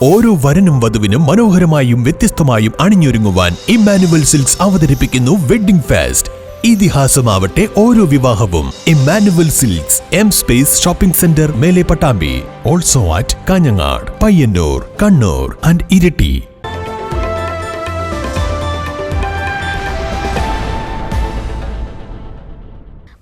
ഓരോ വരനും വധുവിനും മനോഹരമായും വ്യത്യസ്തമായും അണിഞ്ഞൊരുങ്ങുവാൻ ഇമ്മാനുവൽ സിൽക്സ് അവതരിപ്പിക്കുന്നു വെഡ്ഡിംഗ് ഫെസ്റ്റ്. ഇതിഹാസമാവട്ടെ ഓരോ വിവാഹവും. Emmanuel silks, M space shopping centre, മേലെ Pattambi. Also at Kanhangad, Payyanur, Kannur and Iritty.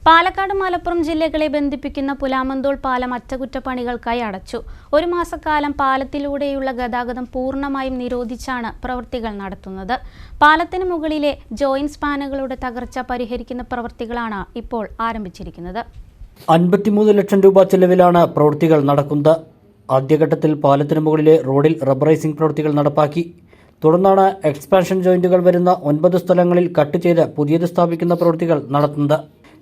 Palakkad Malappuram ജില്ലകളെ ബന്ധിപ്പിക്കുന്ന പുലാമന്തോൾ പാലം അറ്റകുറ്റപ്പണികൾക്കായി അടച്ചു. ഒരു മാസക്കാലം പാലത്തിലൂടെയുള്ള ഗതാഗതം പൂർണ്ണമായും നിരോധിച്ചാണ് പ്രവൃത്തികൾ നടത്തുന്നത്. പാലത്തിന് മുകളിലെ ജോയിന്റ് സ്പാനുകളുടെ തകർച്ച പരിഹരിക്കുന്ന പ്രവൃത്തികളാണ് ഇപ്പോൾ ആരംഭിച്ചിരിക്കുന്നത്. 53 ലക്ഷം രൂപ ചെലവിലാണ് പ്രവൃത്തികൾ നടക്കുന്നത്. ആദ്യഘട്ടത്തിൽ പാലത്തിന് മുകളിലെ റോഡിൽ റബ്ബറൈസിംഗ് പ്രവൃത്തികൾ നടപ്പാക്കി. തുടർന്നാണ് എക്സ്പാൻഷൻ ജോയിന്റുകൾ വരുന്ന 9 സ്ഥലങ്ങളിൽ കട്ട് ചെയ്ത് പുതിയത് സ്ഥാപിക്കുന്ന പ്രവൃത്തികൾ നടത്തുന്നത്.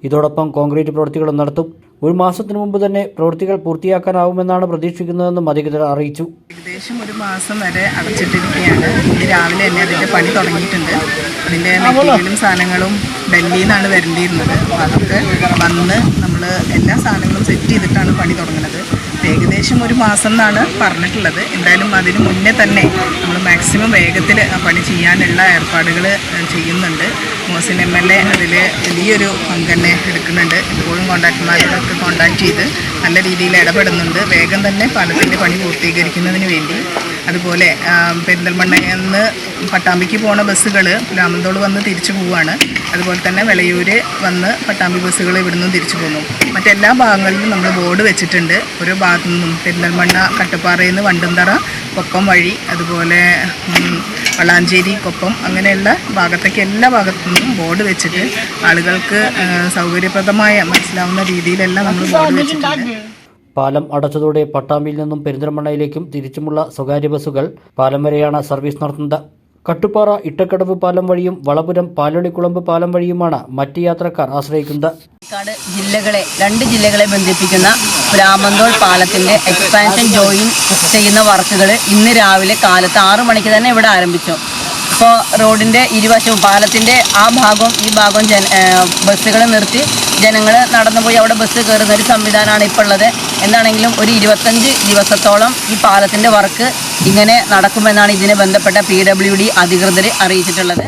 ഇതോടൊപ്പം കോൺക്രീറ്റ് പ്രവൃത്തികളും നടത്തും. ഒരു മാസത്തിനു മുമ്പ് തന്നെ പ്രവൃത്തികൾ പൂർത്തിയാക്കാനാവുമെന്നാണ് പ്രതീക്ഷിക്കുന്നതെന്നും അധികൃതർ അറിയിച്ചു. ഏകദേശം ഒരു മാസം വരെ അടച്ചിട്ടിരിക്കുകയാണ്. ഇന്ന് രാവിലെ തന്നെ അതിൻ്റെ പണി തുടങ്ങിയിട്ടുണ്ട്. അതിൻ്റെ മെറ്റീരിയലും സാധനങ്ങളും ഡൽഹിയിൽ നിന്നാണ് വരേണ്ടിയിരുന്നത്. അപ്പോൾ അതൊക്കെ വന്ന് നമ്മൾ എല്ലാ സാധനങ്ങളും സെറ്റ് ചെയ്തിട്ടാണ് പണി തുടങ്ങുന്നത്. ഏകദേശം ഒരു മാസം എന്നാണ് പറഞ്ഞിട്ടുള്ളത്. എന്തായാലും അതിന് മുന്നേ തന്നെ നമ്മൾ മാക്സിമം വേഗത്തിൽ പണി ചെയ്യാനുള്ള ഏർപ്പാടുകൾ ചെയ്യുന്നുണ്ട്. മോഹസിൻ MLA അതിൽ വലിയൊരു പങ്ക് തന്നെ എടുക്കുന്നുണ്ട്. ഇപ്പോഴും കോൺട്രാക്ടർമാരോടൊക്കെ കോൺടാക്ട് ചെയ്ത് നല്ല രീതിയിൽ ഇടപെടുന്നുണ്ട്. വേഗം തന്നെ പാലത്തിൻ്റെ പണി പൂർത്തീകരിക്കുന്നതിന് വേണ്ടി. അതുപോലെ പെരിന്തൽമണ്ണയിൽ നിന്ന് പട്ടാമ്പിക്ക് പോണ ബസ്സുകൾ പുലാമന്തോൾ വന്ന് തിരിച്ചു പോവുകയാണ്. അതുപോലെ തന്നെ വെളയൂര് വന്ന് പട്ടാമ്പി ബസ്സുകൾ ഇവിടുന്ന് തിരിച്ചു പോകുന്നു. മറ്റെല്ലാ ഭാഗങ്ങളിലും നമ്മൾ ബോർഡ് വെച്ചിട്ടുണ്ട്. ഓരോ ഭാഗത്തു നിന്നും പെരിന്തൽമണ്ണ കട്ടപ്പാറയിൽ നിന്ന് വണ്ടന്തറ കൊപ്പം വഴി, അതുപോലെ വളാഞ്ചേരി കൊപ്പം, അങ്ങനെയുള്ള ഭാഗത്തേക്ക് എല്ലാ ഭാഗത്തു നിന്നും ബോർഡ് വെച്ചിട്ട് ആളുകൾക്ക് സൗകര്യപ്രദമായ മനസ്സിലാവുന്ന രീതിയിലെല്ലാം നമ്മൾ ബോർഡ് വെച്ചിട്ടുണ്ട്. പാലം അടച്ചതോടെ പട്ടാമ്പിയിൽ നിന്നും പെരിന്തൽമണ്ണയിലേക്കും തിരിച്ചുമുള്ള സ്വകാര്യ ബസ്സുകൾ പാലം വരെയാണ് സർവീസ് നടത്തുന്നത്. കട്ടുപ്പാറ ഇട്ടക്കടവ് പാലം വഴിയും വളപുരം പാലൊളിക്കുളമ്പ് പാലം വഴിയുമാണ് മറ്റ് യാത്രക്കാർ ആശ്രയിക്കുന്നത്. പാലക്കാട് രണ്ട് ജില്ലകളെ ബന്ധിപ്പിക്കുന്ന പുലാമന്തോൾ പാലത്തിന്റെ എക്സ്പാൻഷൻ ജോയിൻ ചെയ്യുന്ന വർക്കുകൾ ഇന്ന് രാവിലെ കാലത്ത് 6 മണിക്ക് തന്നെ ഇവിടെ ആരംഭിച്ചു. ഇപ്പോൾ റോഡിൻ്റെ ഇരുവശവും പാലത്തിൻ്റെ ആ ഭാഗവും ഈ ഭാഗവും ബസ്സുകൾ നിർത്തി ജനങ്ങൾ നടന്നുപോയി അവിടെ ബസ് കയറുന്ന ഒരു സംവിധാനമാണ് ഇപ്പോൾ ഉള്ളത്. എന്താണെങ്കിലും ഒരു 25 ദിവസത്തോളം ഈ പാലത്തിൻ്റെ വർക്ക് ഇങ്ങനെ നടക്കുമെന്നാണ് ഇതിനെ ബന്ധപ്പെട്ട PWD അധികൃതർ അറിയിച്ചിട്ടുള്ളത്.